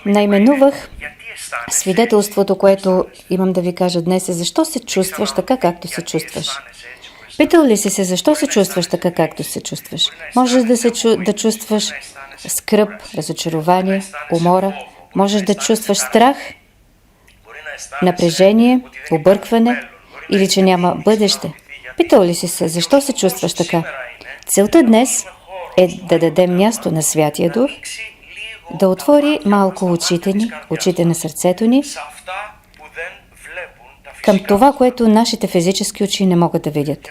Наименувах свидетелството, което имам да ви кажа днес е защо се чувстваш така, както се чувстваш. Питал ли си се защо се чувстваш така, както се чувстваш? Можеш да чувстваш скръб, разочарование, умора. Можеш да чувстваш страх, напрежение, объркване или че няма бъдеще. Питал ли си се защо се чувстваш така? Целта днес е да дадем място на Святия Дух, да отвори малко очите на сърцето ни, към това, което нашите физически очи не могат да видят.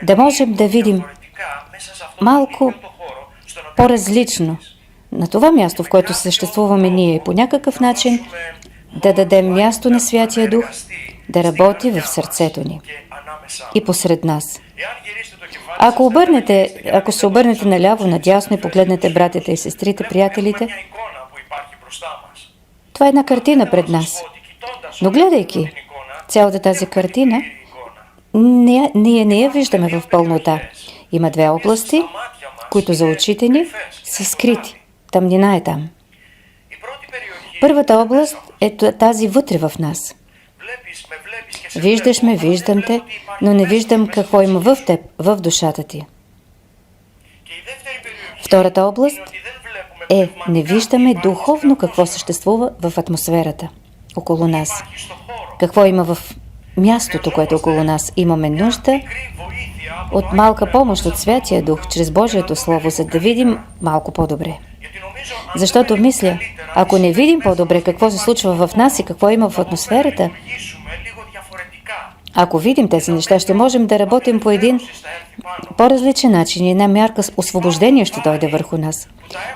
Да можем да видим малко по-различно на това място, в което съществуваме ние, по някакъв начин да дадем място на Святия Дух, да работи в сърцето ни и посред нас. Ако се обърнете наляво, надясно и погледнете братята и сестрите, приятелите, това е една картина пред нас. Но гледайки цялата тази картина, ние не я виждаме в пълнота. Има две области, които за очите ни са скрити. Тъмнина е там. Първата област е тази вътре в нас. Виждаш ме, виждам те, но не виждам какво има в теб, в душата ти. Втората област е не виждаме духовно какво съществува в атмосферата около нас. Какво има в мястото, което около нас. Имаме нужда от малка помощ от Святия Дух, чрез Божието Слово, за да видим малко по-добре. Защото мисля, ако не видим по-добре какво се случва в нас и какво има в атмосферата, ако видим тези неща, ще можем да работим по един по-различен начин и една мярка с освобождение ще дойде върху нас.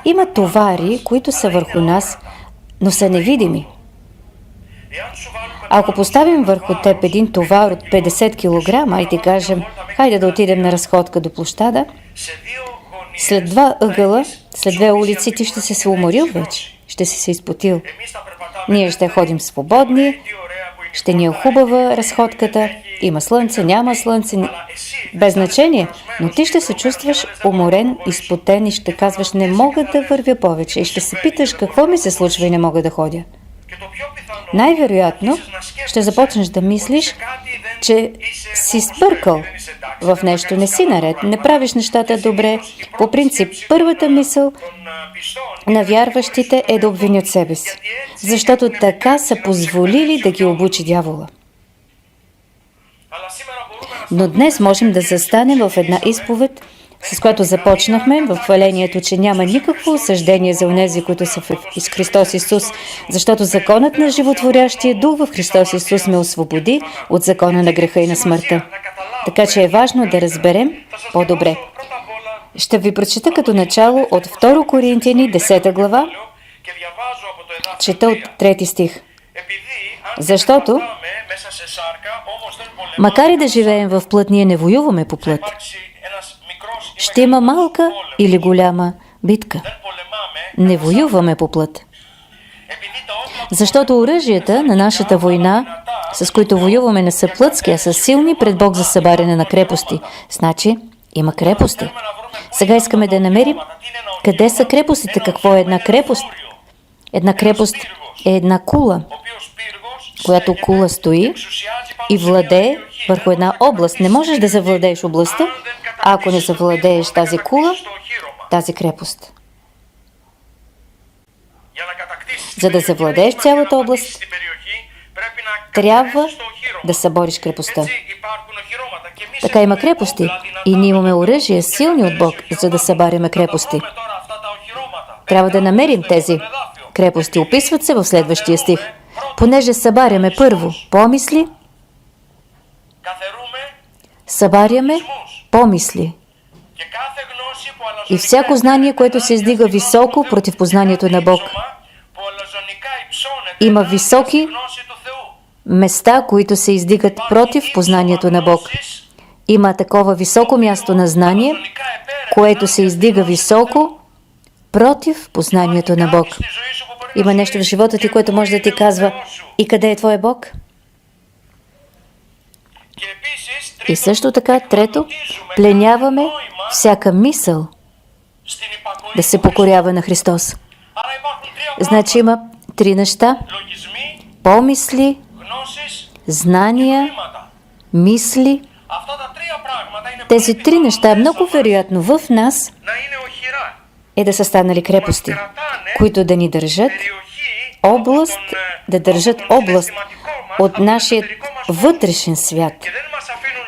Има товари, които са върху нас, но са невидими. Ако поставим върху теб един товар от 50 кг и ти кажем, хайде да отидем на разходка до площада, след два ъгъла, след две улици ти ще се уморил вече, ще си се изпотил. Ние ще ходим свободни, ще ни е хубава разходката, има слънце, няма слънце, без значение, но ти ще се чувстваш уморен, изпотен и ще казваш, не мога да вървя повече и ще се питаш какво ми се случва и не мога да ходя. Най-вероятно ще започнеш да мислиш, че си сбъркал в нещо, не си наред, не правиш нещата добре. По принцип, първата мисъл на вярващите е да обвинят себе си, защото така са позволили да ги обучи дявола. Но днес можем да застанем в една изповед, с която започнахме в хвалението, че няма никакво осъждение за онези, които са в Христос Исус, защото законът на животворящия дух в Христос Исус ме освободи от закона на греха и на смъртта. Така че е важно да разберем по-добре. Ще ви прочета като начало от 2 Коринтияни, 10 глава, чета от 3 стих. Защото, макар и да живеем в плът, ние не воюваме по плът. Ще има малка или голяма битка. Не воюваме по плът. Защото оръжията на нашата война, с които воюваме, не са плътски, а са силни пред Бог за събаряне на крепости. Значи, има крепости. Сега искаме да намерим къде са крепостите, какво е една крепост. Една крепост е една кула, която кула стои и владее върху една област. Не можеш да завладееш областта, ако не завладееш тази кула, тази крепост. За да завладееш цялата област, трябва да събориш крепостта. Така има крепости и ние имаме оръжия силни от Бог, за да събаряме крепости. Трябва да намерим тези крепости. Описват се в следващия стих. Понеже събаряме първо помисли, събаряме помисли. И всяко знание, което се издига високо против познанието на Бог. Има високи места, които се издигат против познанието на Бог. Има такова високо място на знание, което се издига високо против познанието на Бог. Има нещо в живота ти, което може да ти казва, и къде е твой Бог? И също така, трето, пленяваме всяка мисъл да се покорява на Христос. Значи има три неща: помисли, знания, мисли. Тези три неща много вероятно в нас е да са станали крепости, които да ни държат област от нашия вътрешен свят.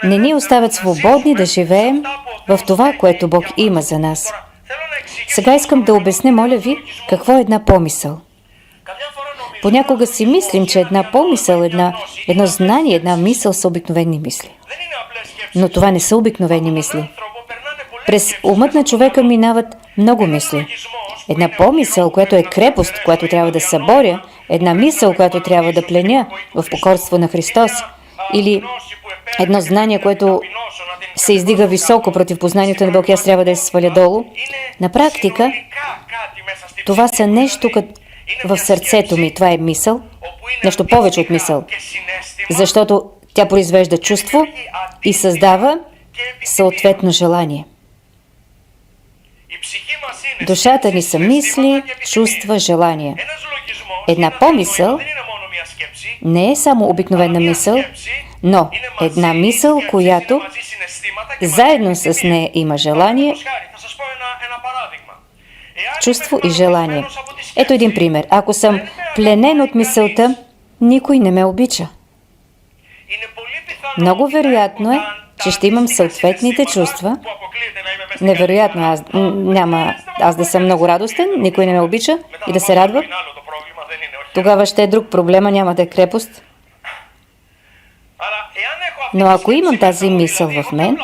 Не ни оставят свободни да живеем в това, което Бог има за нас. Сега искам да обясня, моля ви, какво е една помисъл. Понякога си мислим, че една помисъл, едно знание, една мисъл са обикновени мисли. Но това не са обикновени мисли. През умът на човека минават много мисли. Една помисъл, която е крепост, която трябва да съборя, една мисъл, която трябва да пленя в покорство на Христос, или едно знание, което се издига високо против познанието на Бог, аз трябва да я сваля долу. На практика, това са нещо в сърцето ми. Това е мисъл, нещо повече от мисъл, защото тя произвежда чувство и създава съответно желание. Душата ни са мисли, чувства, желания. Една помисъл не е само обикновена мисъл, но една мисъл, която заедно с нея има желание, чувство и желание. Ето един пример. Ако съм пленен от мисълта, никой не ме обича. Много вероятно е, че ще имам съответните чувства. Невероятно, аз да съм много радостен, никой не ме обича и да се радва. Тогава ще е друг проблема, няма да е крепост. Но ако имам тази мисъл в мен,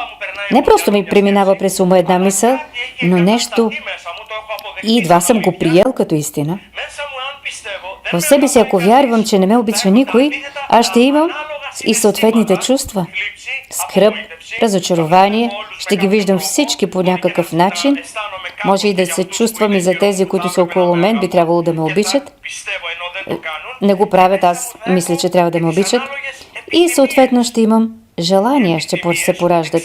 не просто ми преминава през ума една мисъл, но нещо и едва съм го приел като истина. В себе си, ако вярвам, че не ме обича никой, аз ще имам и съответните чувства. Скръб, разочарование, ще ги виждам всички по някакъв начин. Може и да се чувствам и за тези, които са около мен, би трябвало да ме обичат. Не го правят, аз мисля, че трябва да ме обичат. И съответно ще имам желания, ще се пораждат.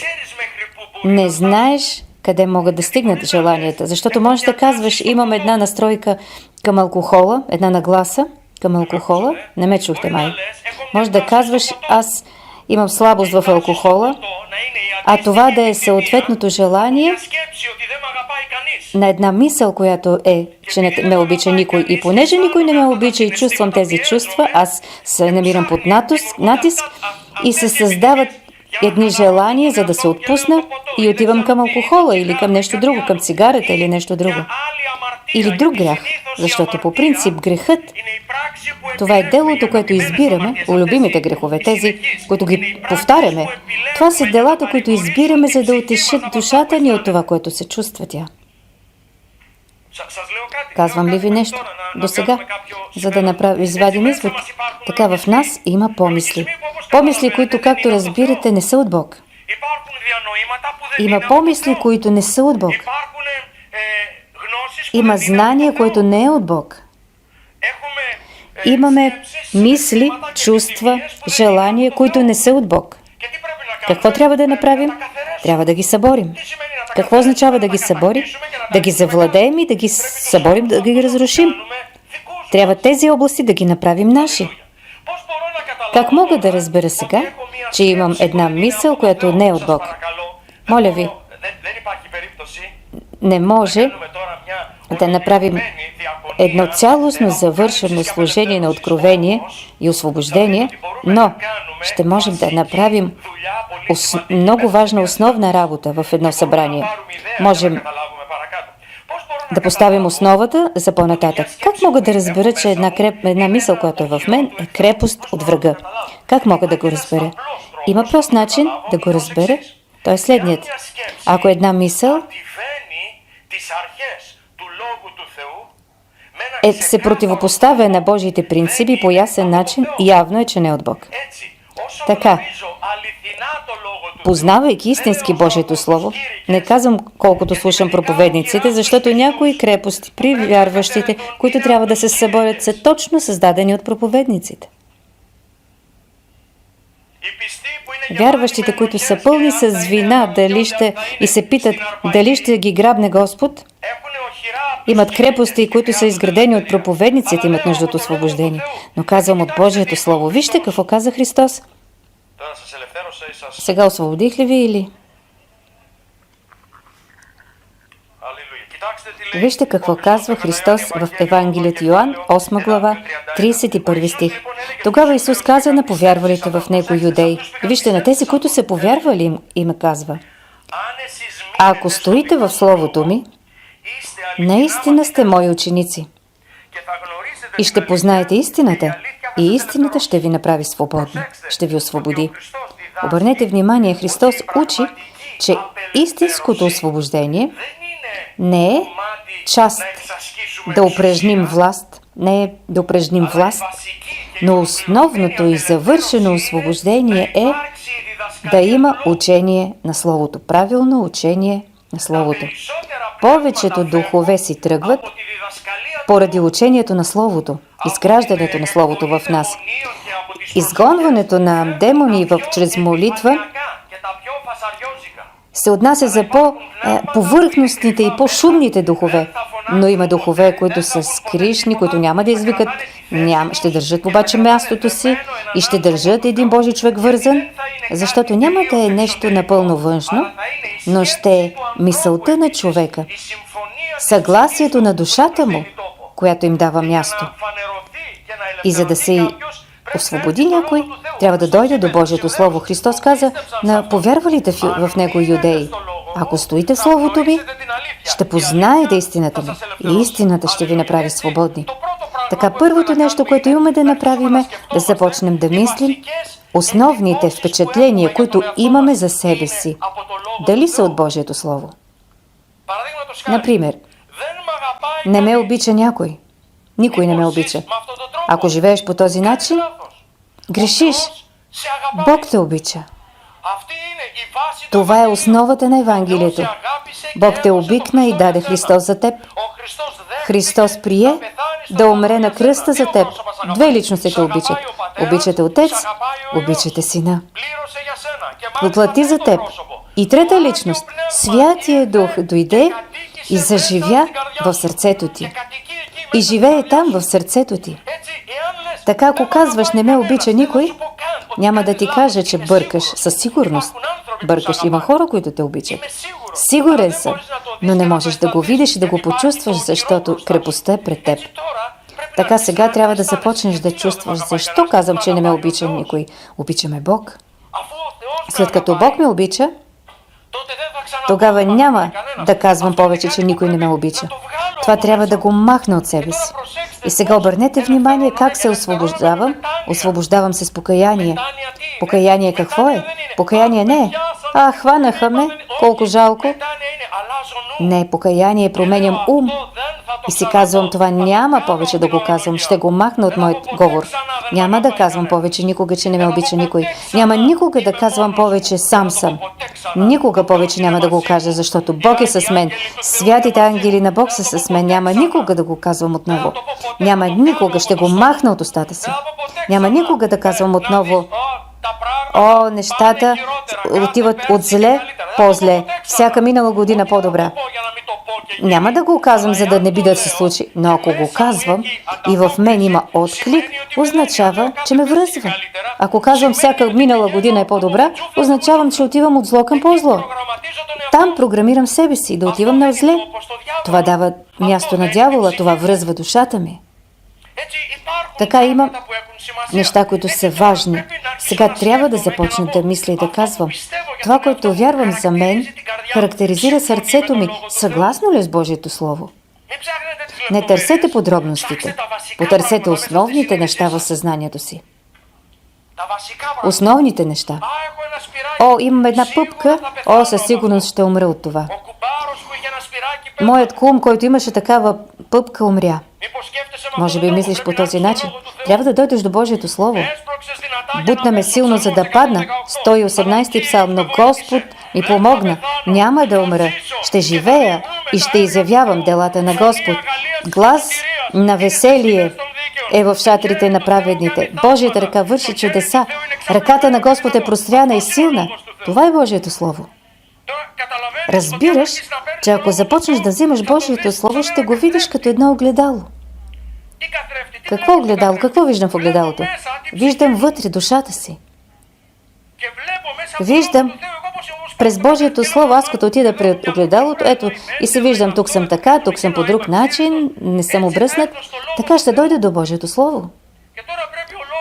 Не знаеш къде могат да стигнат желанията, защото можеш да казваш, имам една настройка към алкохола, една нагласа към алкохола. Не ме чухте, май. Може да казваш, аз имам слабост в алкохола, а това да е съответното желание на една мисъл, която е, че не ме обича никой. И понеже никой не ме обича и чувствам тези чувства, аз се намирам под натиск и се създават едни желания, за да се отпусна и отивам към алкохола или към нещо друго, към цигарата или нещо друго. Или друг грях, защото по принцип грехът, това е делото, което избираме, любимите грехове, тези, които ги повтаряме. Това са делата, които избираме, за да утешат душата ни от това, което се чувства тя. Казвам ли ви нещо до сега, за да извадим извод? Така в нас има помисли. Помисли, които, както разбирате, не са от Бог. Има помисли, които не са от Бог. Има знание, което не е от Бог. Имаме мисли, чувства, желания, които не са от Бог. Какво трябва да направим? Трябва да ги съборим. Какво означава да ги съборим? Да ги завладеем и да ги съборим, да ги разрушим. Трябва тези области да ги направим наши. Как мога да разбера сега, че имам една мисъл, която не е от Бог? Моля ви, не може да направим едно цялостно завършено служение на откровение и освобождение, но ще можем да направим много важна основна работа в едно събрание. Можем да поставим основата за по-нататък. Как мога да разбера, че една мисъл, която е в мен, е крепост от врага? Как мога да го разбера? Има прост начин да го разбера. Той е следният. Ако една мисъл се противопоставя на Божиите принципи по ясен начин, явно е, че не е от Бог. Така, познавайки истински Божието Слово, не казвам колкото слушам проповедниците, защото някои крепости при вярващите, които трябва да се съборят, са точно създадени от проповедниците. Вярващите, които са пълни с вина, и се питат дали ще ги грабне Господ, Имат крепости, които са изградени от проповедниците, имат нужда от освобождение. Но казвам от Божието Слово. Вижте какво каза Христос. Сега освободих ли ви или? Вижте какво казва Христос в Евангелието Йоан, 8 глава, 31 стих. Тогава Исус каза на повярвалите в Него юдеи. Вижте, на тези, които са повярвали, им казва: а ако стоите в Словото ми, наистина сте мои ученици и ще познаете истината, и истината ще ви направи свободни, ще ви освободи. Обърнете внимание, Христос учи, че истинското освобождение не е част да упражним власт, но основното и завършено освобождение е да има учение на Словото, правилно учение на Словото. Повечето духове си тръгват поради учението на Словото, изграждането на Словото в нас. Изгонването на демони чрез молитва се отнася за по-повърхностните и по-шумните духове. Но има духове, които са скришни, които няма да извикат, ще държат обаче мястото си и ще държат един Божи човек вързан, защото няма да е нещо напълно външно, но ще е мисълта на човека, съгласието на душата му, която им дава място. И за да се освободи някой, трябва да дойде до Божието Слово. Христос каза на повярвалите в Него юдеи: ако стоите в Словото ми, ще познаете истината ми и истината ще ви направи свободни. Така, първото нещо, което имаме да направим, е да започнем да мислим основните впечатления, които имаме за себе си, дали са от Божието Слово. Например, не ме обича някой. Никой не ме обича. Ако живееш по този начин, грешиш. Бог те обича. Това е основата на Евангелието. Бог те обикна и даде Христос за теб. Христос прие да умре на кръста за теб. Две личности те обичат. Обичате Отец, обичате Сина. Доплати за теб. И трета личност, Святия Дух, дойде и заживя в сърцето ти. И живее там в сърцето ти. Така, ако казваш не ме обича никой, няма да ти кажа, че бъркаш. Със сигурност бъркаш. Има хора, които те обичат. Сигурен съм, но не можеш да го видиш и да го почувстваш, защото крепостта е пред теб. Така сега трябва да започнеш да чувстваш. Защо казвам, че не ме обича никой? Обичаме Бог. След като Бог ме обича, тогава няма да казвам повече, че никой не ме обича. Това трябва да го махна от себе си. И сега обърнете внимание как се освобождавам. Освобождавам се с покаяние. Покаяние какво е? Покаяние не е: хванаха ме, колко жалко. Не, покаяние променям ум. И си казвам, това няма повече да го казвам. Ще го махна от моят говор. Няма да казвам повече никога, че не ме обича никой. Няма никога да казвам повече сам съм. Никога повече няма да го кажа, защото Бог е с мен. Святите ангели на Бог са с мен. Няма никога да го казвам отново. Няма никога, ще го махна от устата си. Няма никога да казвам отново: нещата отиват от зле по-зле. Всяка минала година по-добра. Няма да го казвам, за да не би да се случи, но ако го казвам и в мен има отклик, означава, че ме връзва. Ако казвам всяка минала година е по-добра, означавам, че отивам от зло към по-зло. Там програмирам себе си да отивам на зле. Това дава място на дявола, това връзва душата ми. Така има неща, които са важни. Сега трябва да започна да мисля и да казвам: това, което вярвам за мен, характеризира сърцето ми. Съгласно ли с Божието Слово? Не търсете подробностите. Потърсете основните неща в съзнанието си. Основните неща. Имам една пъпка. Със сигурност ще умра от това. Моят кум, който имаше такава пъпка, умря. Може би мислиш по този начин. Трябва да дойдеш до Божието Слово. Бутна ме силно, за да падна. 118 псалм, но Господ ми помогна. Няма да умра. Ще живея и ще изявявам делата на Господ. Глас на веселие е в шатрите на праведните. Божията ръка върши чудеса. Ръката на Господ е простряна и силна. Това е Божието Слово. Разбираш, че ако започнеш да взимаш Божието Слово, ще го видиш като едно огледало. Какво огледало? Какво виждам в огледалото? Виждам вътре душата си. Виждам през Божието Слово, аз като отида пред огледалото, ето, и се виждам, тук съм така, тук съм по друг начин, не съм обръснат, така ще дойде до Божието Слово.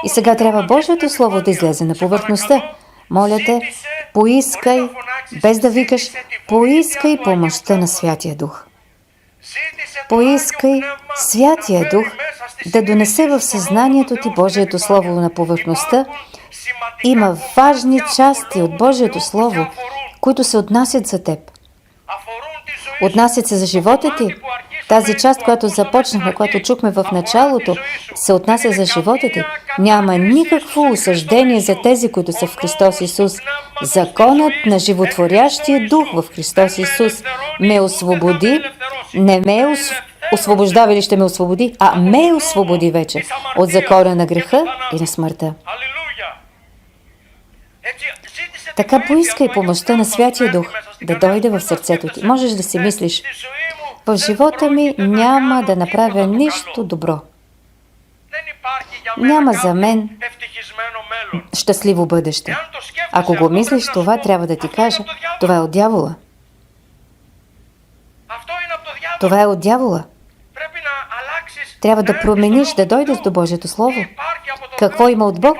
И сега трябва Божието Слово да излезе на повърхността. Моля те, поискай, без да викаш, поискай помощта на Святия Дух. Поискай Святия Дух да донесе в съзнанието ти Божието Слово на повърхността. Има важни части от Божието Слово, които се отнасят за теб. Отнасят се за живота ти. Тази част, която започнахме, която чухме в началото, се отнася за живота ти. Няма никакво осъждение за тези, които са в Христос Исус. Законът на животворящия дух в Христос Исус ме освободи, не ме освобождава или ще ме освободи, а ме освободи вече от закона на греха и на смъртта. Така поискай помощта на Святия Дух да дойде в сърцето ти. Можеш да си мислиш, в живота ми няма да направя нищо добро. Няма за мен щастливо бъдеще. Ако го мислиш това, трябва да ти кажа, това е от дявола. Това е от дявола. Трябва да промениш, да дойдеш до Божието Слово. Какво има от Бог?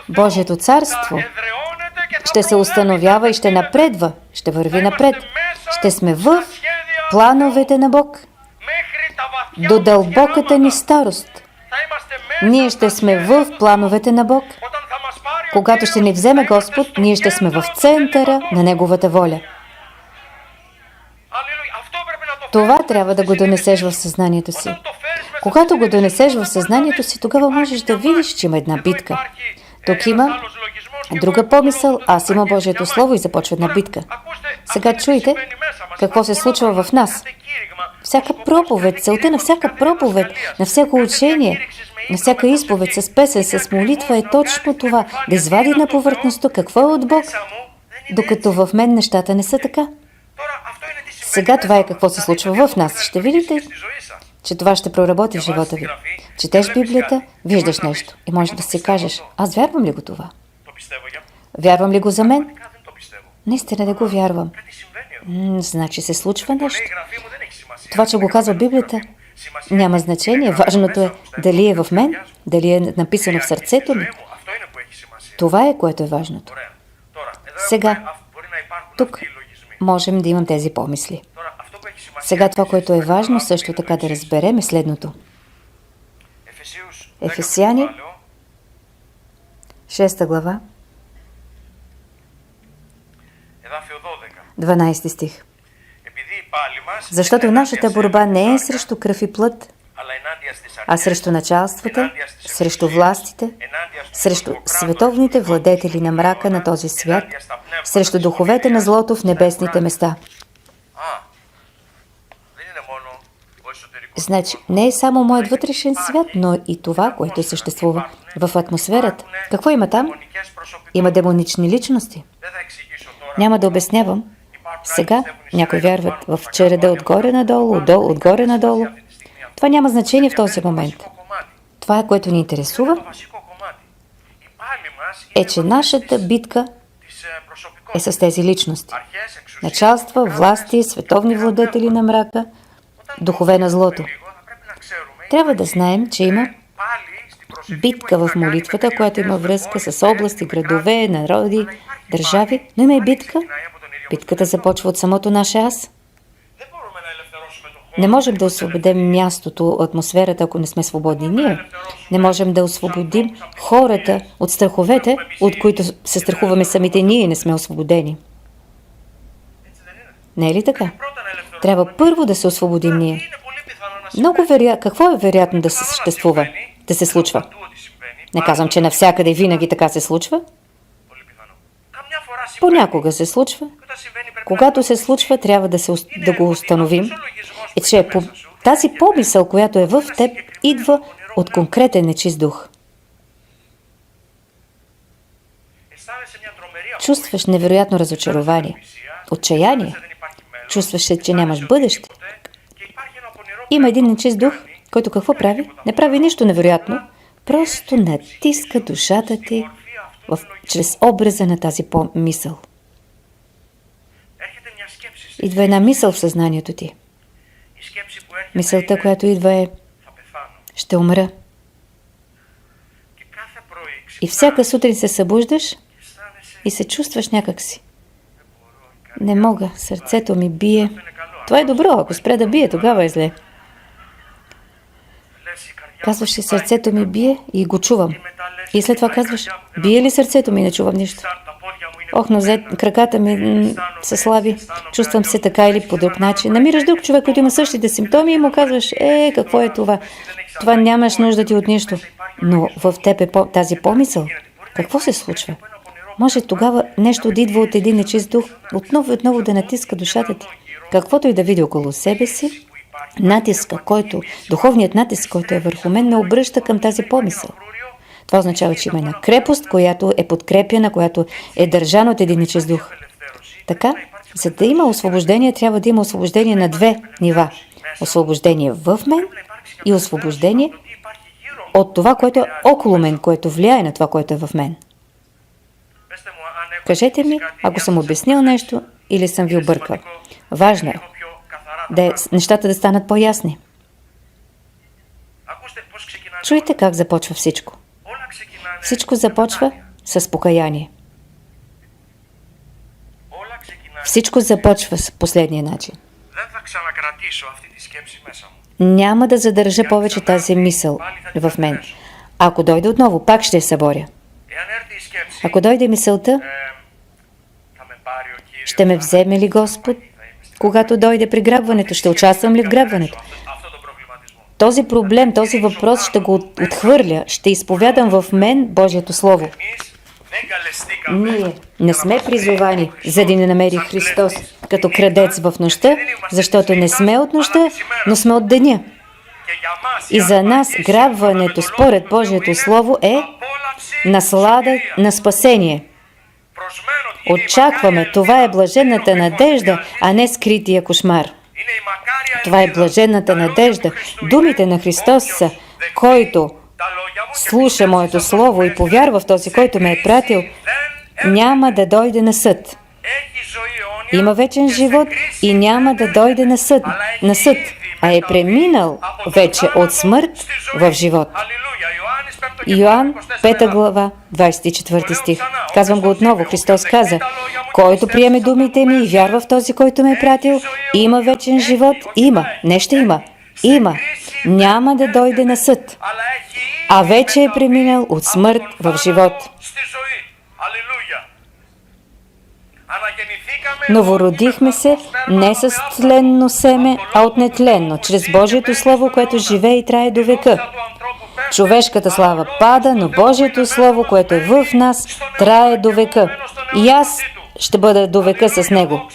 Божието царство ще се установява и ще напредва, ще върви напред. Ще сме в плановете на Бог. До дълбоката ни старост. Ние ще сме в плановете на Бог. Когато ще ни вземе Господ, ние ще сме в центъра на Неговата воля. Това трябва да го донесеш в съзнанието си. Когато го донесеш в съзнанието си, тогава можеш да видиш, че има една битка. Тук има друга помисъл, аз има Божието Слово и започва една битка. Сега чуйте какво се случва в нас. Всяка проповед, целта на всяка проповед, на всяко учение, на всяка изповед с песен, с молитва е точно това, да извади на повърхността какво е от Бог, докато в мен нещата не са така. Сега това е какво се случва в нас. Ще видите, че това ще проработи в живота ви. Четеш Библията, виждаш нещо и можеш да си кажеш, аз вярвам ли го това? Вярвам ли го за мен? Наистина не го вярвам. Значи се случва нещо. Това, че го казва Библията, няма значение. Важното е дали е в мен, дали е написано в сърцето ми. Това е, което е важното. Сега, тук можем да имам тези помисли. Сега това, което е важно също така да разберем е следното. Ефесяни, 6 глава, 12 стих. Защото нашата борба не е срещу кръв и плът, а срещу началствата, срещу властите, срещу световните владетели на мрака на този свят, срещу духовете на злото в небесните места. Значи, не е само моят вътрешен свят, но и това, което съществува в атмосферата. Какво има там? Има демонични личности. Няма да обяснявам. Сега някои вярват в череда отгоре надолу, отгоре надолу. Това няма значение в този момент. Това, което ни интересува, е, че нашата битка е с тези личности. Началства, власти, световни владетели на мрака, духове на злото. Трябва да знаем, че има битка в молитвата, която има връзка с области, градове, народи, държави, но има и битка. Битката започва от самото наше аз. Не можем да освободим мястото, атмосферата, ако не сме свободни ние. Не можем да освободим хората от страховете, от които се страхуваме самите ние и не сме освободени. Не е ли така? Трябва първо да се освободим ние. Какво е вероятно да се съществува, да се случва? Не казвам, че навсякъде винаги така се случва. Понякога се случва. Когато се случва, трябва да го установим. И че тази помисъл, която е в теб, идва от конкретен нечист дух. чувстваш невероятно разочарование, отчаяние, чувстваш се, че нямаш бъдеще. Има един нечист дух, който какво прави? Не прави нищо невероятно, просто натиска душата ти чрез образа на тази мисъл. Идва една мисъл в съзнанието ти. Мисълта, която идва е: ще умра. И всяка сутрин се събуждаш и се чувстваш някакси. Не мога, сърцето ми бие. Това е добро, ако спре да бие, тогава е зле. Казваш си: сърцето ми бие и го чувам. И след това казваш: бие ли сърцето ми, не чувам нищо. Ох, но краката ми са слаби, чувствам се така или по друг начин. Намираш друг човек, който има същите симптоми и му казваш: какво е това? Това нямаш нужда ти от нищо. Но в теб е тази помисъл. Какво се случва? Може тогава нещо да идва от един нечист дух, отново и отново да натиска душата ти. Каквото и да види около себе си, духовният натиск, който е върху мен, ме обръща към тази помисъл. Това означава, че има една крепост, която е подкрепяна, която е държана от един нечист дух. Така, за да има освобождение, трябва да има освобождение на две нива. Освобождение в мен и освобождение от това, което е около мен, което влияе на това, което е в мен. Кажете ми, ако съм обяснил нещо или съм ви обърквал. Важно е нещата да станат по-ясни. Чуйте как започва всичко. Всичко започва с покаяние. Всичко започва с последния начин. Няма да задържа повече тази мисъл в мен. Ако дойде отново, пак ще я съборя. Ако дойде мисълта: ще ме вземе ли Господ? Когато дойде приграбването, ще участвам ли в грабването? Този проблем, този въпрос ще го отхвърля, ще изповядам в мен Божието Слово. Ние не сме призовани, за да не намери Христос като крадец в нощта, защото не сме от нощта, но сме от деня. И за нас грабването според Божието Слово е наслада на спасение. Очакваме, това е блаженната надежда, а не скрития кошмар. Това е блаженната надежда. Думите на Христос са: който слуша моето слово и повярва в този, който ме е пратил, няма да дойде на съд. Има вечен живот и няма да дойде на съд, а е преминал вече от смърт в живот. Йоан 5 глава, 24 стих. Казвам го отново. Христос каза: който приеме думите ми и вярва в този, който ме е пратил, има вечен живот. Не ще има. Няма да дойде на съд, а вече е преминал от смърт в живот. Новородихме се не с тленно семе, а от нетленно, чрез Божието Слово, което живее и трае до века. Човешката слава пада, но Божието Слово, което е в нас, трае до века. И аз ще бъда до века с Него.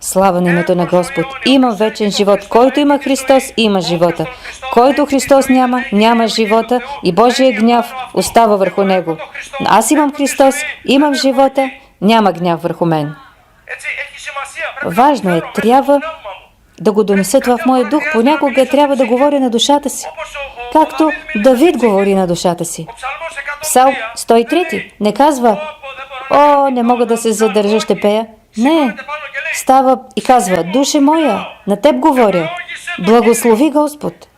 Слава на името на Господ. Има вечен живот. Който има Христос, има живота. Който Христос няма живота и Божия гняв остава върху него. Аз имам Христос, имам живота, няма гняв върху мен. Важно е, трябва да го донеса това в моя дух. Понякога трябва да говоря на душата си. Както Давид говори на душата си. Псалм 103 не казва: не мога да се задържа, ще пея. Не, става и казва: душе моя, на теб говоря, благослови Господ.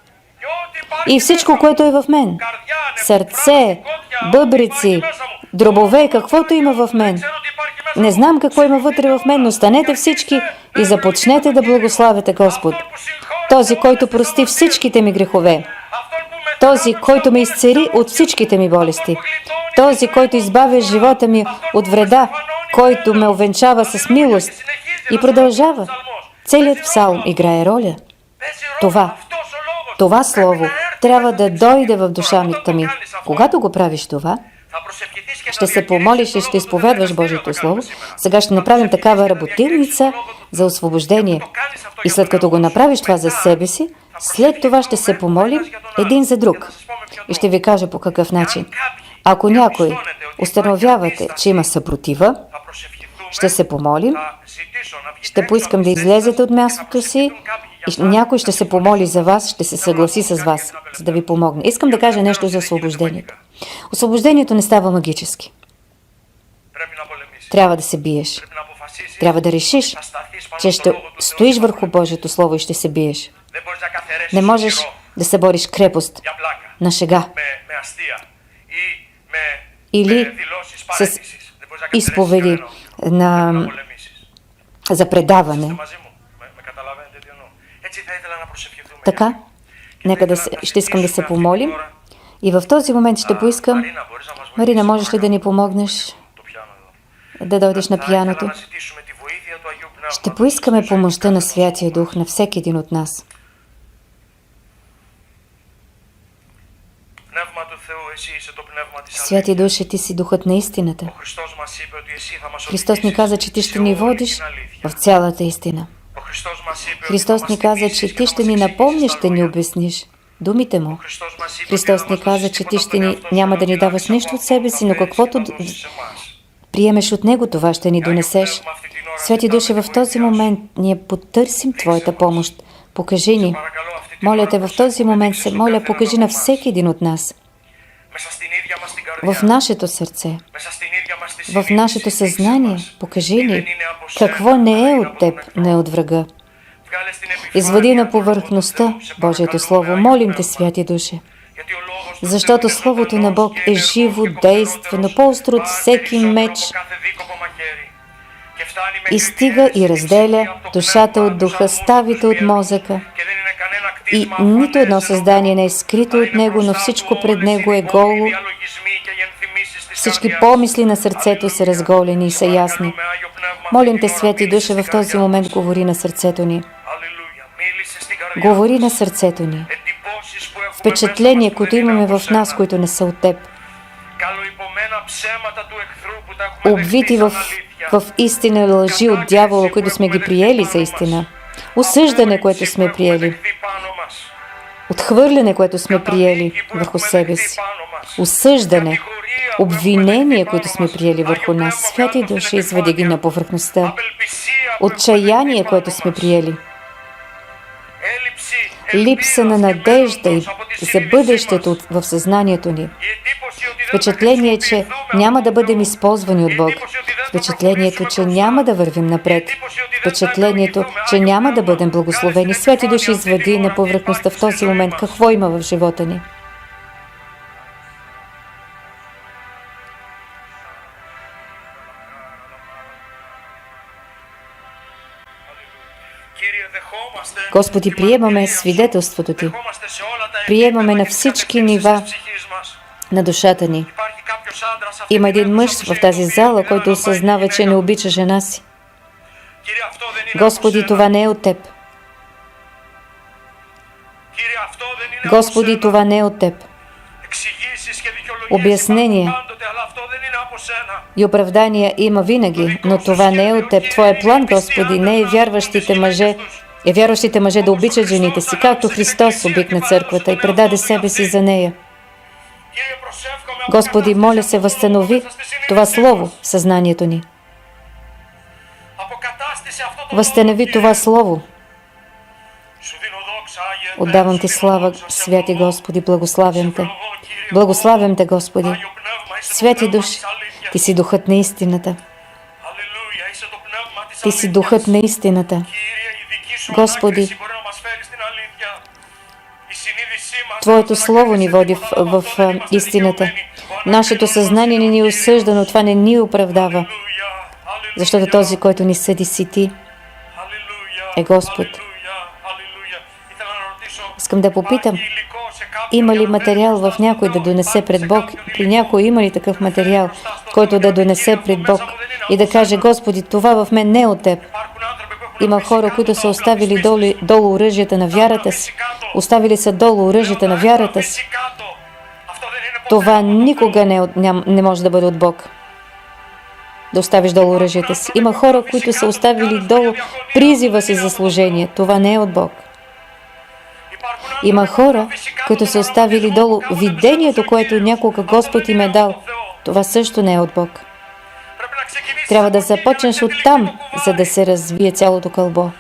И всичко, което е в мен, сърце, бъбрици, дробове, каквото има в мен. Не знам какво има вътре в мен, но станете всички и започнете да благославяте Господ. Този, който прости всичките ми грехове. Този, който ме изцели от всичките ми болести. Този, който избавя живота ми от вреда, който ме увенчава с милост и продължава. Целият псалм играе роля. Това слово трябва да дойде в душата ми. Когато го правиш това, ще се помолиш и ще изповядваш Божието Слово. Сега ще направим такава работилница за освобождение. И след като го направиш това за себе си, след това ще се помолим един за друг. И ще ви кажа по какъв начин. Ако някой установявате, че има съпротива, ще се помолим, ще поискам да излезете от мястото си и някой ще се помоли за вас, ще се съгласи с вас, за да ви помогне. Искам да кажа нещо за освобождението. Освобождението не става магически. Трябва да се биеш. Трябва да решиш, че ще стоиш върху Божието Слово и ще се биеш. Не можеш да се бориш крепост на шега или с изповеди за предаване. Така, ще искам да се помолим и в този момент ще поискам: Марина, можеш ли да ни помогнеш да дойдеш на пианото? Ще поискаме помощта на Святия Дух на всеки един от нас. Святи Душе, Ти си Духът на истината. Христос ни каза, че Ти ще ни водиш в цялата истина. Христос ни каза, че Ти ще ни напомниш, ще ни обясниш думите Му. Христос ни каза, че Ти няма да ни даваш нищо от себе си, но каквото приемеш от Него, това ще ни донесеш. Святи Душе, в този момент ние потърсим Твоята помощ. Покажи ни. Моля Те, в този момент се моля, покажи на всеки един от нас. В нашето сърце, в нашето съзнание, покажи ни какво не е от Теб, не е от врага. Извади на повърхността Божието Слово. Молим Те, Святи Душе, защото Словото на Бог е живо, действено, по-остро от всеки меч и стига и разделя душата от духа, ставите от мозъка. И нито едно създание не е скрито от Него, но всичко пред Него е голо. Всички помисли на сърцето са разголени и са ясни. Молим Те, Святи Душе, в този момент говори на сърцето ни. Говори на сърцето ни. Впечатления, които имаме в нас, които не са от Теб. Обвити в истина и лъжи от дявола, които сме ги приели за истина. Осъждане, което сме приели. Отхвърляне, което сме приели върху себе си. Осъждане. Обвинение, което сме приели върху нас. Святи Души, извади ги на повърхността. Отчаяние, което сме приели. Липса на надежда и за бъдещето в съзнанието ни. Впечатление, че няма да бъдем използвани от Бог. Впечатлението, че няма да вървим напред. Впечатлението, че няма да бъдем благословени. Святи Души, извади на повърхността в този момент какво има в живота ни. Господи, приемаме свидетелството Ти. Приемаме на всички нива на душата ни. Има един мъж в тази зала, който осъзнава, че не обича жена си. Господи, това не е от Теб. Господи, това не е от Теб. Обяснение и оправдания има винаги, но това не е от Теб. Твоя план, Господи, не е вярващите мъже да обичат жените си, както Христос обикна църквата и предаде себе си за нея. Господи, моля се, възстанови това слово в съзнанието ни. Възстанови това слово. Отдавам Ти слава, Святи Господи, благославям Те. Благославям Те, Господи. Святи Душ, Ти си Духът на истината. Ти си Духът на истината. Господи, Твоето Слово ни води в истината. Нашето съзнание не ни осъжда, но това не ни оправдава. Защото този, който ни съди, си Ти, е Господ. Искам да попитам, има ли материал в някой да донесе пред Бог? При някой има ли такъв материал, който да донесе пред Бог и да каже: Господи, това в мен не е от Теб? Има хора, които са оставили долу оръжията на вярата си. Оставили са долу оръжията на вярата си. Това никога не може да бъде от Бог. Да оставиш долу оръжията си. Има хора, които са оставили долу призива си за служение. Това не е от Бог. Има хора, които са оставили долу видението, което някога Господ им е дал. Това също не е от Бог. Трябва да започнеш оттам, за да се развие цялото кълбо.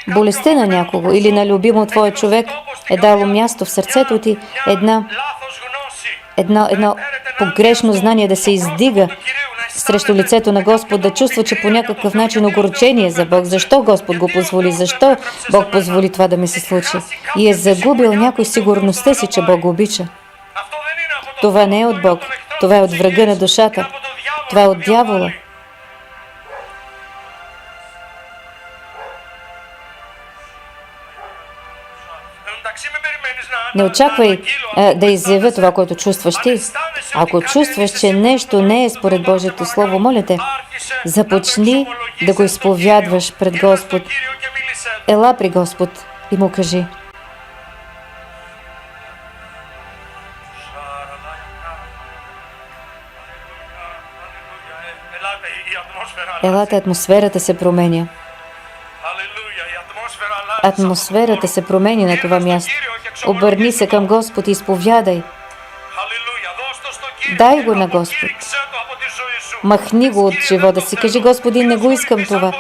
Болестта на някого или на любимо твой човек е дало място в сърцето ти едно погрешно знание да се издига срещу лицето на Господ, да чувства, че по някакъв начин огорчение за Бог. Защо Господ го позволи? Защо Бог позволи това да ми се случи? И е загубил някой сигурността си, че Бог го обича. Това не е от Бог. Това е от врага на душата. Това е от дявола. Не очаквай да изявя това, което чувстваш ти. Ако чувстваш, че нещо не е според Божието Слово, моля те, започни да го изповядваш пред Господ. Ела при Господ и му кажи: елате, атмосферата се променя. Атмосферата се промени на това място. Обърни се към Господ и изповядай. Дай го на Господ. Махни го от живота си. Кажи: Господи, не го искам това.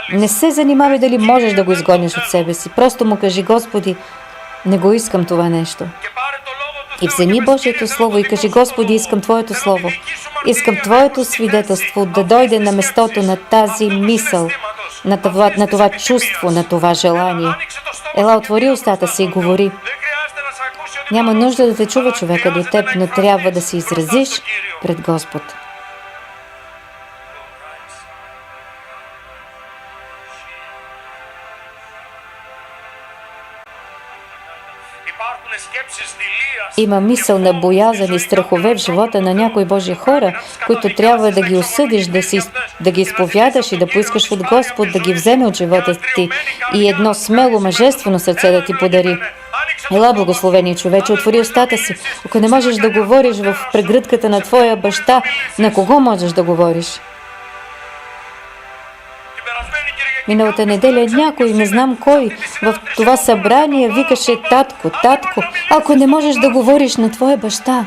Не се занимавай дали можеш да го изгониш от себе си. Просто му кажи: Господи, не го искам това нещо. И вземи Божието Слово и кажи: Господи, искам Твоето Слово. Искам Твоето свидетелство да дойде на местото на тази мисъл, на това чувство, на това желание. Ела, отвори устата си и говори. Няма нужда да те чува човека до теб, но трябва да се изразиш пред Господ. Има мисъл на боязън и страхове в живота на някои Божи хора, които трябва да ги осъдиш, да ги изповядаш и да поискаш от Господ да ги вземе от живота ти и едно смело, мъжествено сърце да ти подари. Ела, благословени човече, отвори устата си. Ако не можеш да говориш в прегръдката на твоя баща, на кого можеш да говориш? Миналата неделя някой, не знам кой, в това събрание викаше: татко, татко. Ако не можеш да говориш на твоя баща,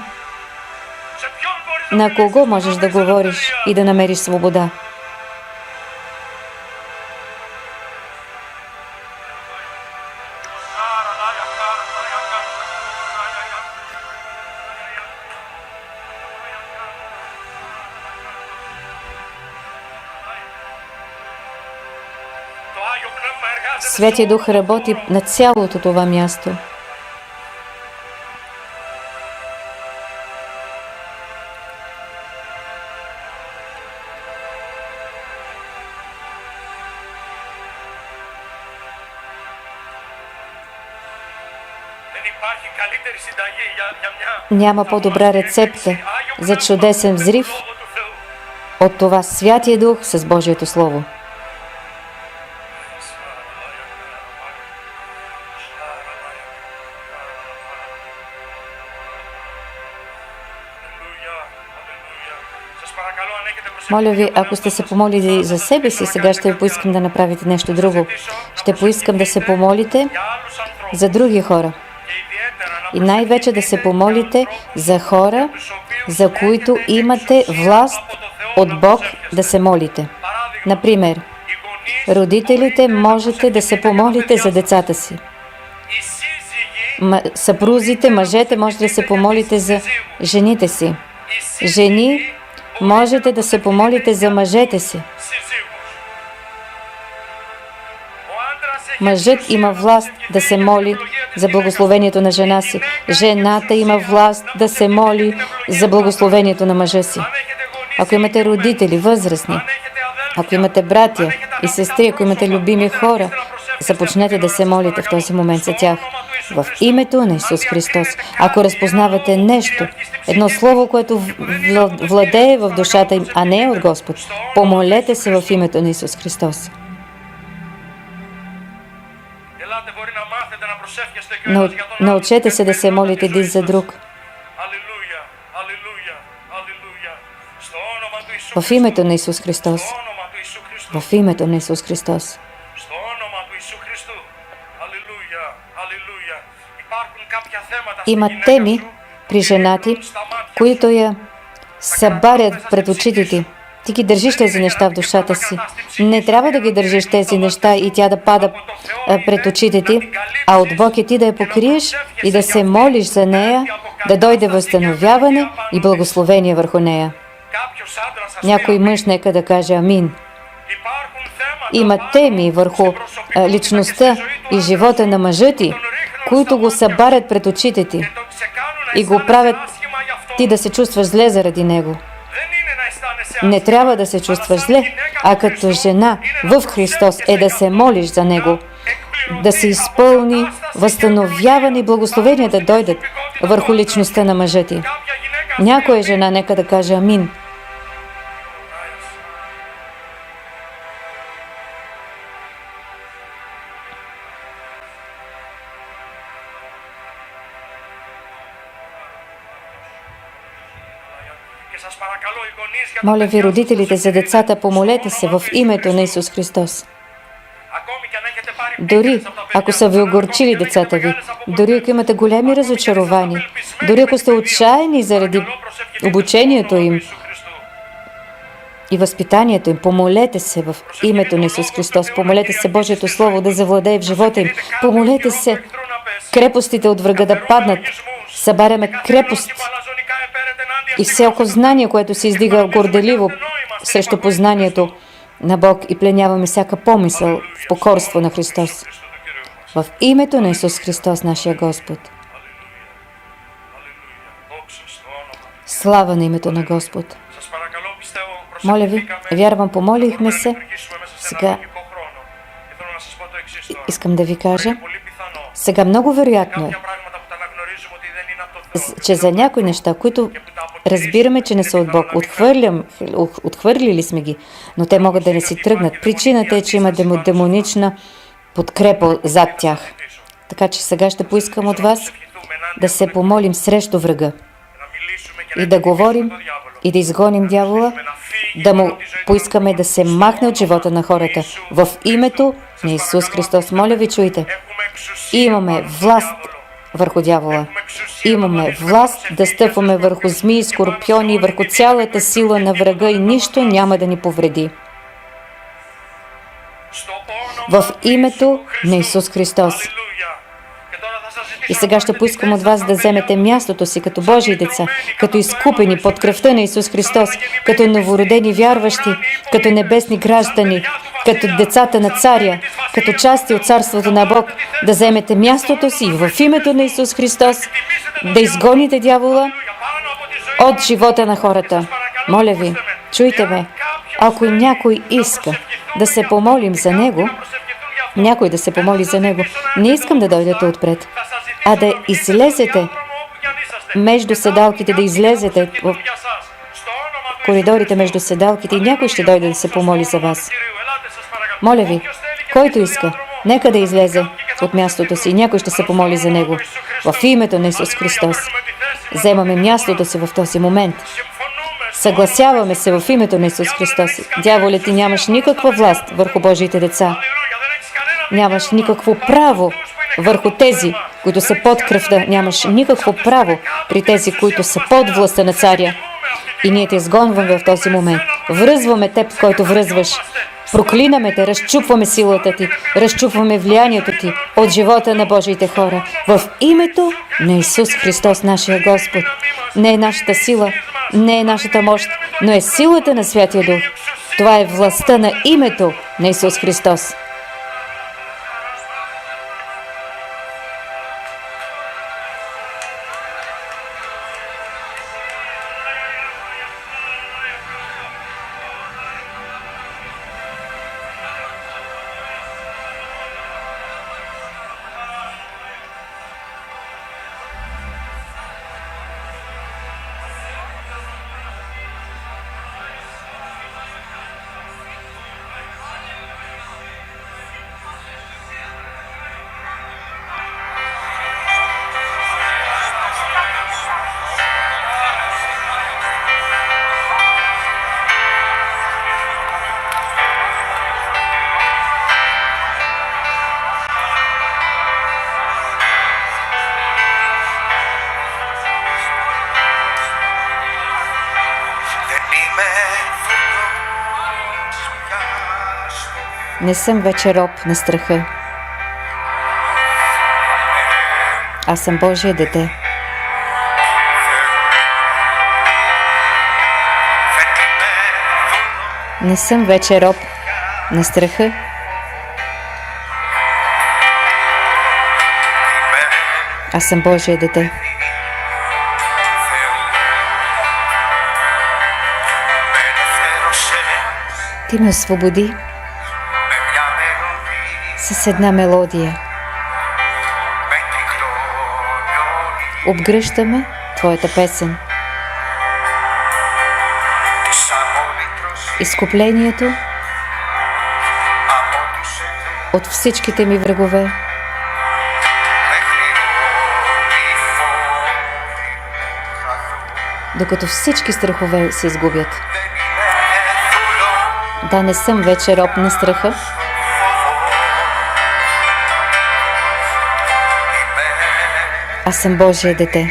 на кого можеш да говориш и да намериш свобода? Святия Дух работи на цялото това място. Няма по-добра рецепта за чудесен взрив от това Святия Дух с Божието Слово. Моля ви, ако сте се помолили за себе си, сега ще ви поискам да направите нещо друго. Ще поискам да се помолите за други хора. И най-вече да се помолите за хора, за които имате власт от Бог да се молите. Например, родителите, можете да се помолите за децата си. Съпрузите, мъжете, можете да се помолите за жените си. Жени, можете да се помолите за мъжете си. Мъжът има власт да се моли за благословението на жена си. Жената има власт да се моли за благословението на мъжа си. Ако имате родители, възрастни, ако имате братя и сестри, ако имате любими хора, започнете да се молите в този момент за тях. В името на Исус Христос. Ако разпознавате нещо, едно слово, което владее в душата им, а не е от Господ, помолете се в името на Исус Христос. Научете се да се молите един за друг. В името на Исус Христос. В името на Исус Христос. Има теми при женати, които я събарят пред очите ти. Ти ги държиш тези неща в душата си. Не трябва да ги държиш тези неща и тя да пада пред очите ти, а от Бог е ти да я покриеш и да се молиш за нея, да дойде възстановяване и благословение върху нея. Някой мъж нека да каже амин. Има теми върху личността и живота на мъжа ти, които го събарят пред очите ти и го правят ти да се чувстваш зле заради него. Не трябва да се чувстваш зле, а като жена в Христос е да се молиш за него, да се изпълни възстановяване и благословение да дойдат върху личността на мъжа ти. Някоя жена нека да каже амин. Моля ви, родителите за децата, помолете се в името на Исус Христос. Дори ако са ви огорчили децата ви, дори ако имате големи разочарования, дори ако сте отчаяни заради обучението им и възпитанието им, помолете се в името на Исус Христос. Помолете се Божието Слово да завладее в живота им. Помолете се крепостите от врага да паднат. Събаряме крепост и всяко знание, което се издига горделиво срещу познанието на Бог и пленяваме всяка помисъл в покорство на Христос. В името на Исус Христос, нашия Господ. Слава на името на Господ. Моля ви, вярвам, помолихме се. Сега искам да ви кажа, сега много вероятно е, че за някои неща, които разбираме, че не са от Бог, отхвърлили сме ги, но те могат да не си тръгнат. Причината е, че има демонична подкрепа зад тях. Така че сега ще поискам от вас да се помолим срещу врага и да говорим и да изгоним дявола, да му поискаме да се махне от живота на хората. В името на Исус Христос, моля ви, чуйте. Имаме власт върху дявола. Имаме власт да стъпваме върху змии, скорпиони, върху цялата сила на врага и нищо няма да ни повреди. В името на Исус Христос. И сега ще поискам от вас да вземете мястото си като Божии деца, като изкупени под кръвта на Исус Христос, като новородени вярващи, като небесни граждани, като децата на царя, като части от царството на Бог, да вземете мястото си в името на Исус Христос, да изгоните дявола от живота на хората. Моля ви, чуйте ме, ако някой иска да се помолим за него, някой да се помоли за него, не искам да дойдете отпред, а да излезете между седалките, да излезете в коридорите между седалките и някой ще дойде да се помоли за вас. Моля ви, който иска, нека да излезе от мястото си и някой ще се помоли за него. В името на Исус Христос. Вземаме мястото си в този момент. Съгласяваме се в името на Исус Христос. Дяволе, ти нямаш никаква власт върху Божиите деца. Нямаш никакво право върху тези, които са под кръвта. Нямаш никакво право при тези, които са под властта на царя. И ние те изгонваме в този момент. Връзваме теб, който връзваш. Проклинаме те, разчупваме силата ти, разчупваме влиянието ти от живота на Божиите хора. В името на Исус Христос, нашия Господ. Не е нашата сила, не е нашата мощ, но е силата на Святия Дух. Това е властта на името на Исус Христос. Не съм вече роб на страха. Аз съм Божие дете. Не съм вече роб на страха. Аз съм Божие дете. Ти ме освободи с една мелодия. Обгръщаме Твоята песен. Изкуплението от всичките ми врагове. Докато всички страхове се изгубят. Да, не съм вече роб на страха. Аз съм Божие дете.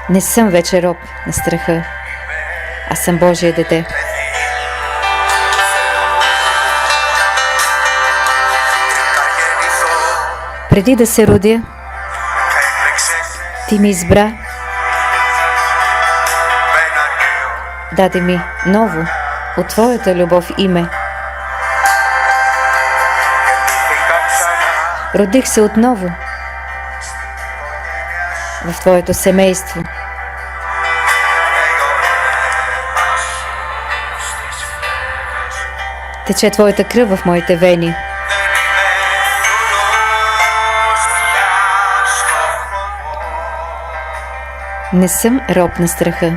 Не съм вече роб на страха. Аз съм Божие дете. Преди да се родя, Ти ми избра. Даде ми ново от Твоята любов име. Родих се отново в Твоето семейство. Тече Твоята кръв в моите вени. Не съм роб на страха.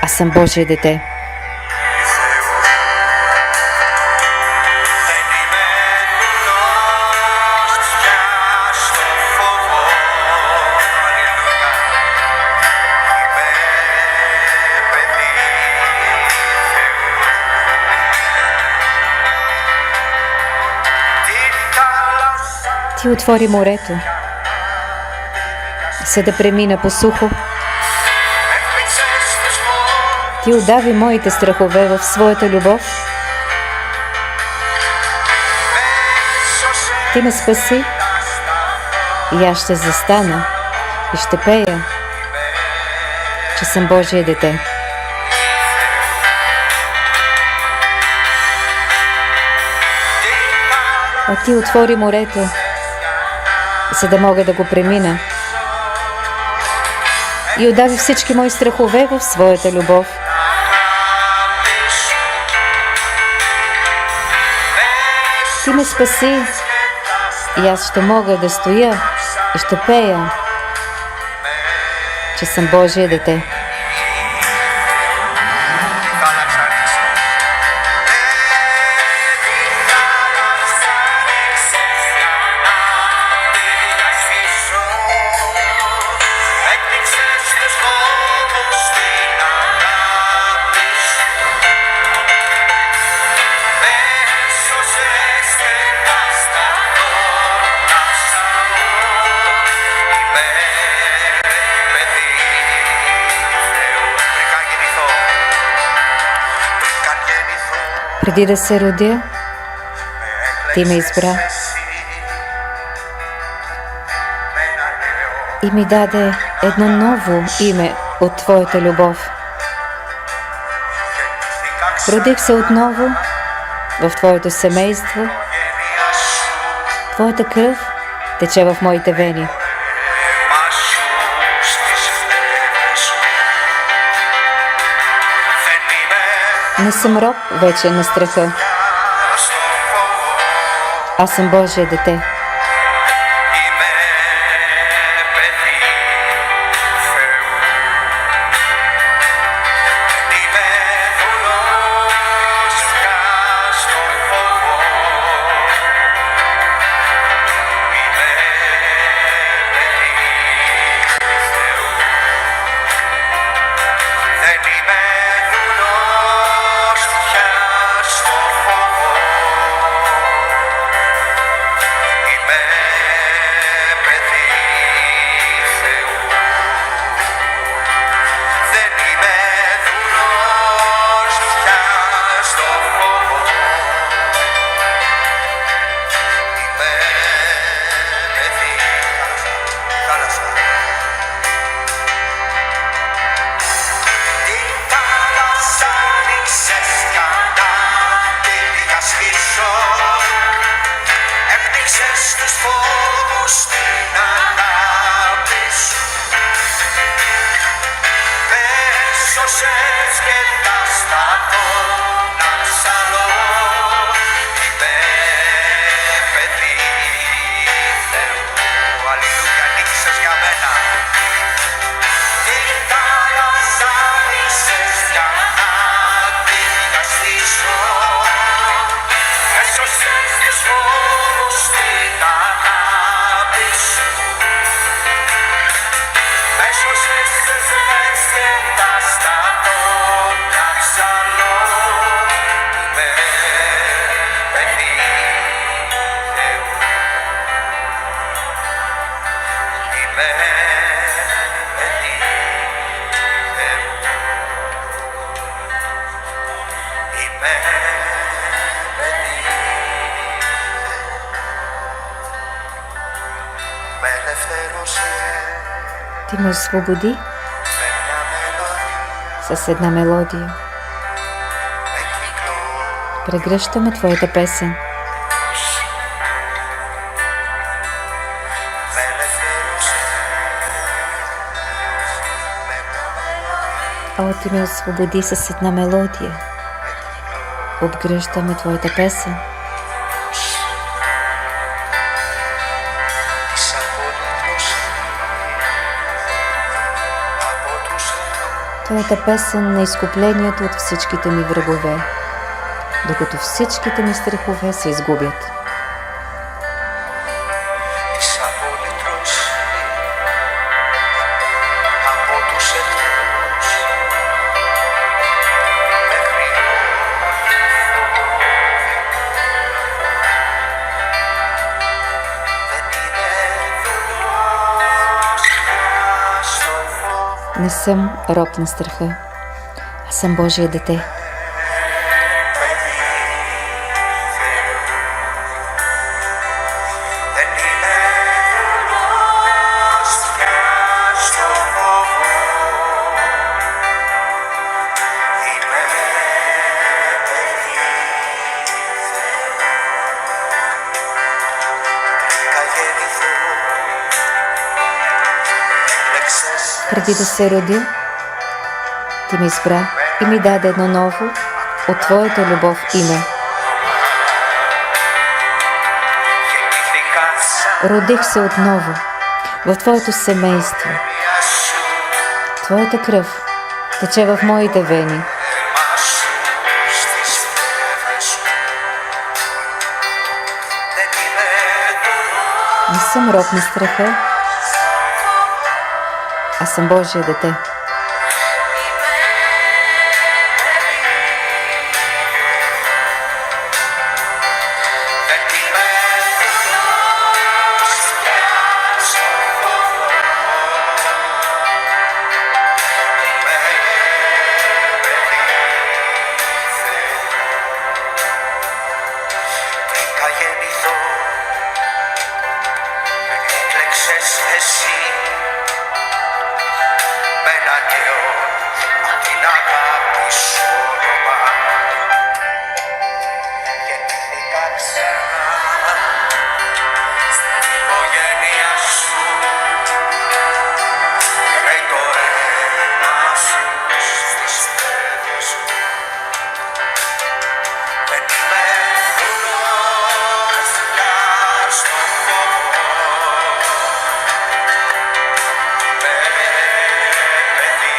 Аз съм Божие дете. Ти отвори морето, за да премина по сухо. Ти удави моите страхове в своята любов. Ти ме спаси и аз ще застана и ще пея, че съм Божие дете. А Ти отвори морето, за да мога да го премина. И удави всички мои страхове в своята любов. Ти ме спаси и аз ще мога да стоя и ще пея, че съм Божие дете. Преди да се родя, Ти ме избра и ми даде едно ново име от Твоята любов. Родих се отново в Твоето семейство. Твоята кръв тече в моите вени. Не съм роб вече на страха. Аз съм Божие дете. τους φόβους στην αγάπη σου. Με έσωσες και θα σταθώ να ψαλώ. Είμαι παιδί Θεού. Αλληλούια, νίκησες για μένα. Την θάλασσα ίσες για να την διαστήσω. Έσωσες τους φόβους στην αγάπη σου. Έσωσες τις λες και θα σταθώ να ψαλώ. Είμαι παιδί Θεού. Είμαι παιδί Θεού. Είμαι παιδί Θεού. Με ελευθέρωσε Ти ме освободи με μια μελωδία. с една мелодия. Με κυκλό Прегръщаме Твоята песен. με ελευθέρωσε με μια μελωδία. О, Ти ме освободи с една мелодия. Обгръщаме Твоята песен. Της απολύτως από τους εχθρούς. Твоята песен на изкуплението от всичките ми врагове, докато всичките ми страхове се изгубят. Της απολύτως από τους εχθρούς. Μέχρι δεν είναι δουλειός στο φόβο. Не съм роб на страха, аз съм Божие дете. Παιδί Θεού. Δεν είναι δουλειός πια στο φόβο. Είμαι παιδί Θεού. Βρήκα γεννηθώ. Έλεξες Преди да се родя, Ти ме избра и ми даде едно ново от Твоята любов име. γεννήθηκα σαν Родих се отново в Твоето семейство. μια σου. Твоята кръв тече в моите вени. Αίμα σου στις φλέβες μου. Δεν είμαι δουλειός. Не съм роб на страха, аз съм Божие дете. Δεν είμαι δουλειός πια στο φόβο. Είμαι παιδί Θεού. Βρήκα γεννηθώ. Με έκλεξες εσύ. Με ένα νέο απ' την αγάπη σου όνομα. Γεννήθηκα ξανά στην οικογένεια σου. Ρέει το αίμα σου στις φλέβες μου. Δεν είμαι δουλειός πια στο φόβο. Είμαι παιδί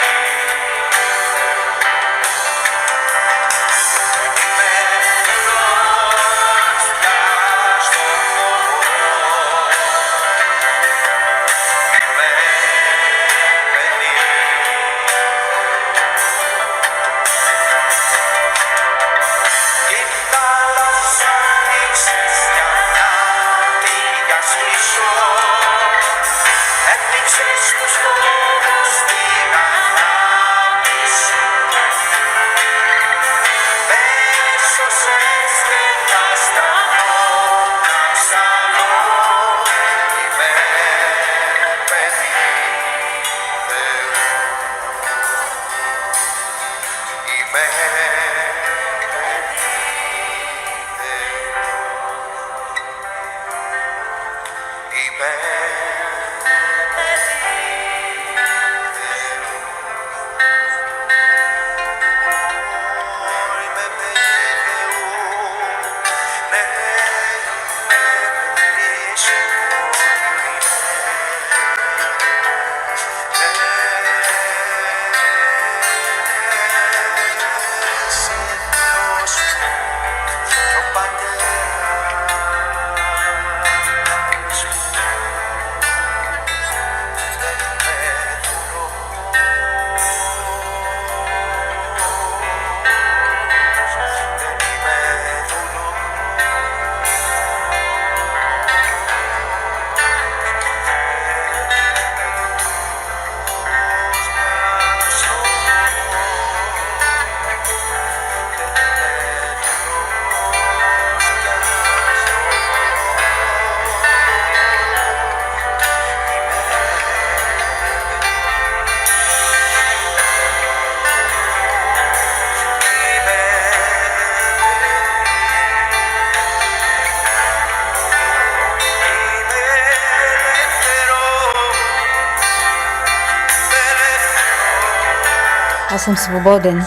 Аз съм свободен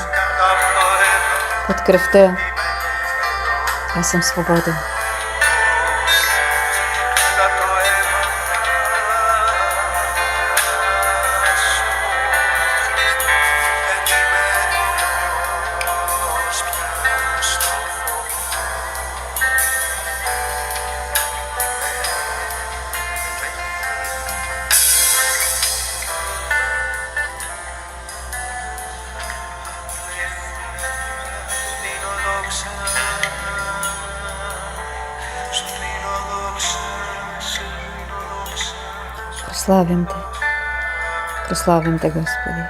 от кръвта. Аз съм свободен. Прославям Те. Прославям Те, Господи.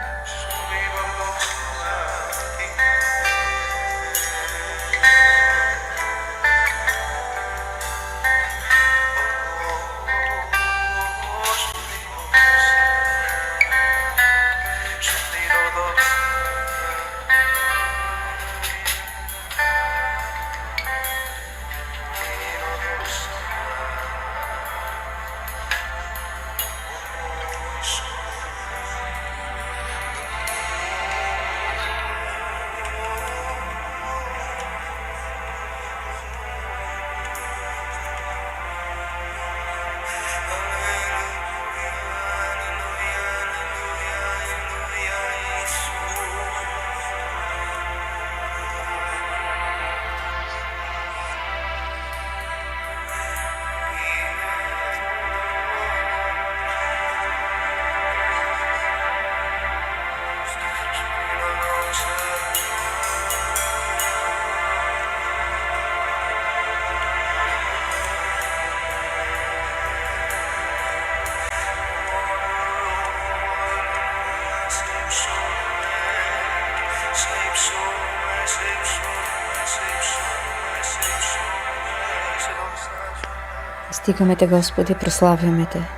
Стигаме Те, Господи, прославяме Те.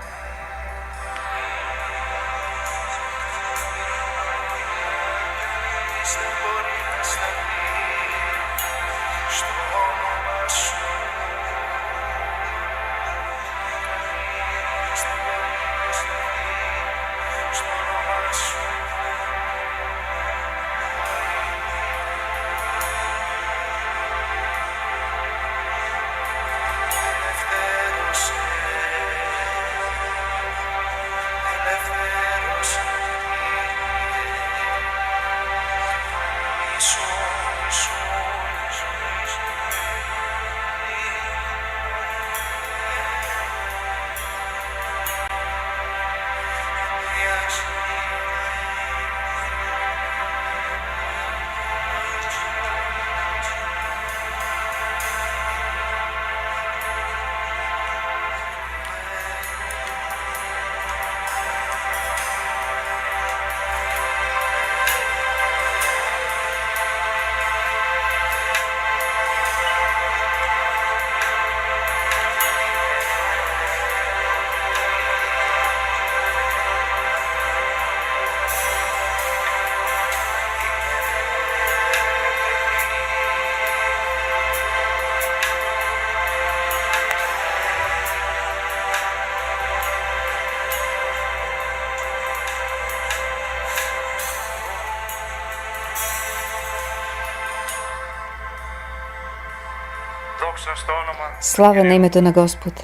στο όνομα. Слава на името на Господ.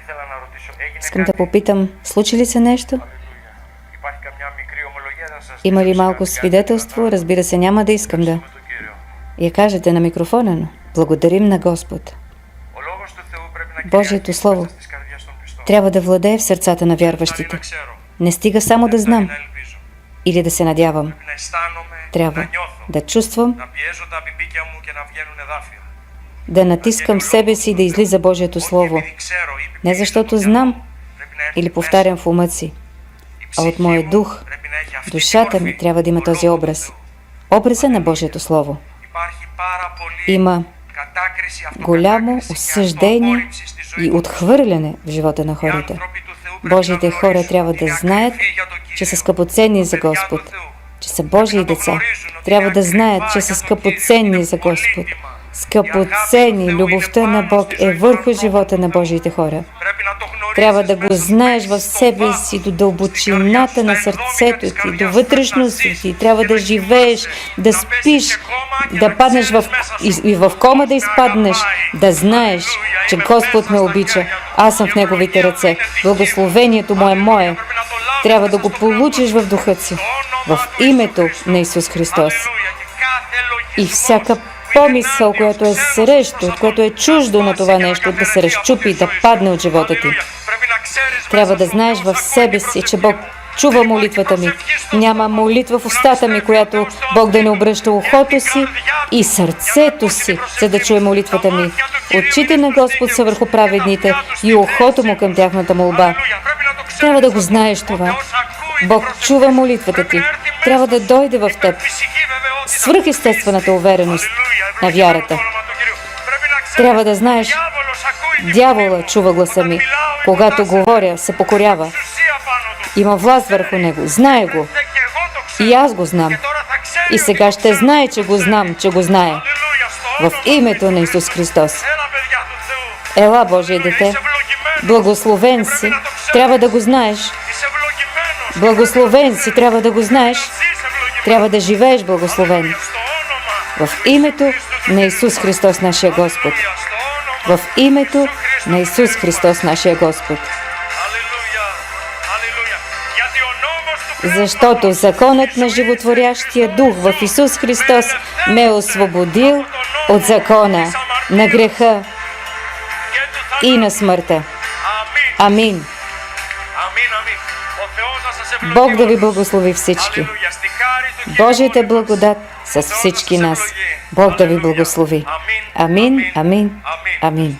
Ήθελα να ρωτήσω, έγινε Искам да κάτι? попитам, случи ли се нещо? Αλληλούια. Υπάρχει καμιά μικρή ομολογία να σας Има ли στήσω малко κάτι свидетелство? Разбира се, няма да искам да με τον Κύριο. я кажете на микрофона, но благодарим на Господ. Ο λόγος του Θεού πρέπει να Божието κυριαρχεί Слово μέσα στις карδιές των πιστών. трябва да владее в сърцата на Φτάνει вярващите. να ξέρω, Не стига само да φτάνει знам να ελπίζω. или да се надявам. Πρέπει να αισθάνομαι, Трябва να νιώθω, да чувствам, να πιέζω τα πιπίκια μου και να βγαίνουν εδάφια. да натискам себе си да излиза Божието Όχι Слово. επειδή ξέρω ή επειδή Не είναι защото στο знам μυαλό, πρέπει να έρθει или μέσα. повтарям в ума си, Η а от ψυχή моя μου дух, πρέπει να έχει αυτή τη душата ми μορφή, трябва да има ο този λόγος του образ. Θεού. Образа на Божието Слово. Υπάρχει πάρα πολύ Има κατάκριση, голямо αυτοκατάκριση και осъждение αυτοαπόρριψη στη ζωή и του. отхвърляне в живота на Οι хората. άνθρωποι του Θεού πρέπει Божиите να хора γνωρίσουν трябва ότι да είναι знаят, ακριβή για τον че са Κύριο. скъпоценни за Παιδιά του Господ, Θεού. че са Божии деца. Трябва да знаят, че са скъпоценни за Господ. Скъпоценни, любовта на Бог е върху живота на Божиите хора. Πρέπει να το γνωρίσεις Трябва да го μέσα знаеш в στο себе βάθος, си, до στην дълбочината καρδιά на σου, στα ενδόμηκα сърцето της ти, καρδιάς до σου, вътрешността να ти. ζήσεις Трябва και да να живееш, κοιμάσαι, да να πέσεις спиш, σε κόμμα και да να паднеш ξέρεις в, μέσα σου и в кома да ότι изпаднеш, αγαπάει. да знаеш, Αλληλούια, че είμαι Господ μέσα ме στα обича. хέρια του. Аз съм в Η Неговите ευλογία ръце. μου είναι δική μου. Благословението му е Αλληλούια, мое. πρέπει να το λάβεις Трябва да μέσα го στο получиш πνεύμα в духа си, στο в όνομα του името Ιησού на Χριστού. Исус Христос. Αλληλούια, και κάθε И λογισμός всяка που είναι помисъл, ενάντια която е στους срещу, ξένους което е чуждо на това нещо, да се разчупи, да падне от живота ти. Трябва да знаеш в себе си, че Бог чува молитвата ми. Няма молитва в устата ми, която Бог да не обръща ухото си и сърцето си, за да чуе молитвата ми. Очите на Господ са върху праведните и ухото му към тяхната молба. Трябва да го знаеш това. Бог чува молитвата ти. Трябва да дойде в теб свръхестествената увереност на вярата. Трябва да знаеш, дявола чува гласа ми. Когато говоря, се покорява. Има власт върху него. Знае го. И аз го знам. И сега ще знае, че го знам, че го знае. В името на Исус Христос. Ела, Божие дете. Благословен си. Трябва да го знаеш. Благословен си. Трябва да го знаеш. Трябва да живееш благословен. В името на Исус Христос, нашия Господ. В името на Исус Христос, нашия Господ. Защото законът на животворящия дух в Исус Христос ме е освободил от закона на греха и на смъртта. Амин. Бог да ви благослови всички. Божията благодат с всички нас. Бог да ви благослови. Амин, амин, амин.